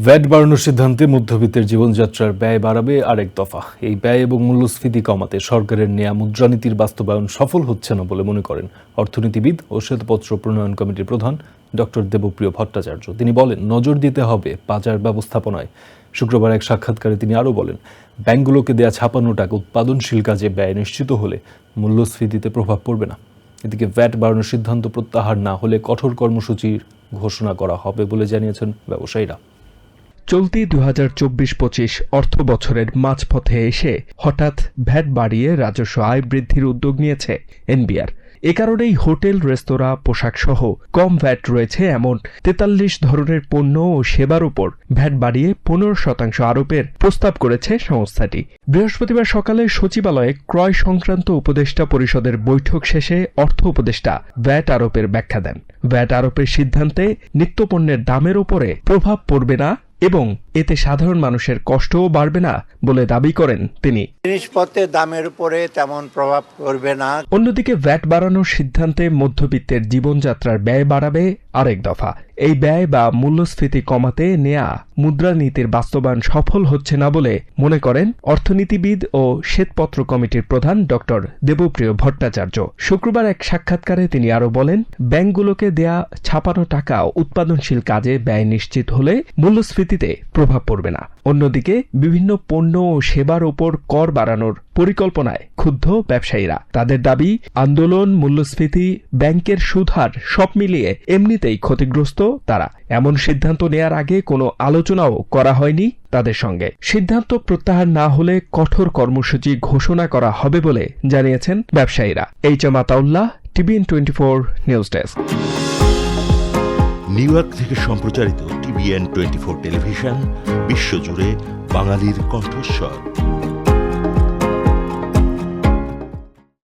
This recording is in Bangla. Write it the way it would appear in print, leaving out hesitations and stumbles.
ভ্যাট বাড়ানোর সিদ্ধান্তে মধ্যবিত্তের জীবনযাত্রার ব্যয় বাড়াবে আরেক দফা। এই ব্যয় এবং মূল্যস্ফীতি কমাতে সরকারের নেয়া মুদ্রানীতির বাস্তবায়ন সফল হচ্ছে না বলে মনে করেন অর্থনীতিবিদ ও শ্বেতপত্র প্রণয়ন কমিটির প্রধান ডক্টর দেবপ্রিয় ভট্টাচার্য। তিনি বলেন, নজর দিতে হবে বাজার ব্যবস্থাপনায়। শুক্রবার এক সাক্ষাৎকারে তিনি আরও বলেন, ব্যাংকগুলোকে দেয়া ছাপানো টাকা উৎপাদনশীল কাজে ব্যয় নিশ্চিত হলে মূল্যস্ফীতিতে প্রভাব পড়বে না। এদিকে ভ্যাট বাড়ানোর সিদ্ধান্ত প্রত্যাহার না হলে কঠোর কর্মসূচির ঘোষণা করা হবে বলে জানিয়েছেন ব্যবসায়ীরা। চলতি ২০২৪-২৫ অর্থ বছরের মাঝপথে এসে হঠাৎ ভ্যাট বাড়িয়ে রাজস্ব আয় বৃদ্ধির উদ্যোগ নিয়েছে এনবিআর। এ কারণেই হোটেল, রেস্তোরাঁ, পোশাক সহ কম ভ্যাট রয়েছে এমন ৪৩ ধরনের পণ্য ও সেবার উপর ভ্যাট বাড়িয়ে ১৫% আরোপের প্রস্তাব করেছে সংস্থাটি। বৃহস্পতিবার সকালে সচিবালয়ে ক্রয় সংক্রান্ত উপদেষ্টা পরিষদের বৈঠক শেষে অর্থ উপদেষ্টা ভ্যাট আরোপের ব্যাখ্যা দেন। ভ্যাট আরোপের সিদ্ধান্তে নিত্যপণ্যের দামের উপরে প্রভাব পড়বে না এবং এতে সাধারণ মানুষের কষ্টও বাড়বে না বলে দাবি করেন তিনি। জিনিসপত্রের দামের উপরে তেমন প্রভাব পড়বে না। অন্যদিকে ভ্যাট বাড়ানোর সিদ্ধান্তে মধ্যবিত্তের জীবনযাত্রার ব্যয় বাড়াবে আরেক দফা। এই ব্যয় বা মূল্যস্ফীতি কমাতে নেয়া মুদ্রানীতির বাস্তবায়ন সফল হচ্ছে না বলে মনে করেন অর্থনীতিবিদ ও শ্বেতপত্র কমিটির প্রধান ডক্টর দেবপ্রিয় ভট্টাচার্য। শুক্রবার এক সাক্ষাৎকারে তিনি আরও বলেন, ব্যাংকগুলোকে দেয়া ছাপানো টাকা উৎপাদনশীল কাজে ব্যয় নিশ্চিত হলে মূল্যস্ফীতিতে প্রভাব পড়বে না। অন্যদিকে বিভিন্ন পণ্য ও সেবার ওপর কর বাড়ানোর পরিকল্পনায় ক্ষুব্ধ ব্যবসায়ীরা। তাদের দাবি, আন্দোলন, মূল্যস্ফীতি, ব্যাংকের সুদহার সব মিলিয়ে এমনিতেই ক্ষতিগ্রস্ত তারা। এমন সিদ্ধান্ত নেয়ার আগে কোনো আলোচনাও করা হয়নি তাদের সঙ্গে। সিদ্ধান্ত প্রত্যাহার না হলে কঠোর কর্মসূচি ঘোষণা করা হবে বলে জানিয়েছেন ব্যবসায়ীরা। HM. Ataullah, TVN 24 news desk. New York থেকে সম্প্রচারিত TVN 24 টেলিভিশন বিশ্বজুড়ে বাঙালির কণ্ঠস্বর।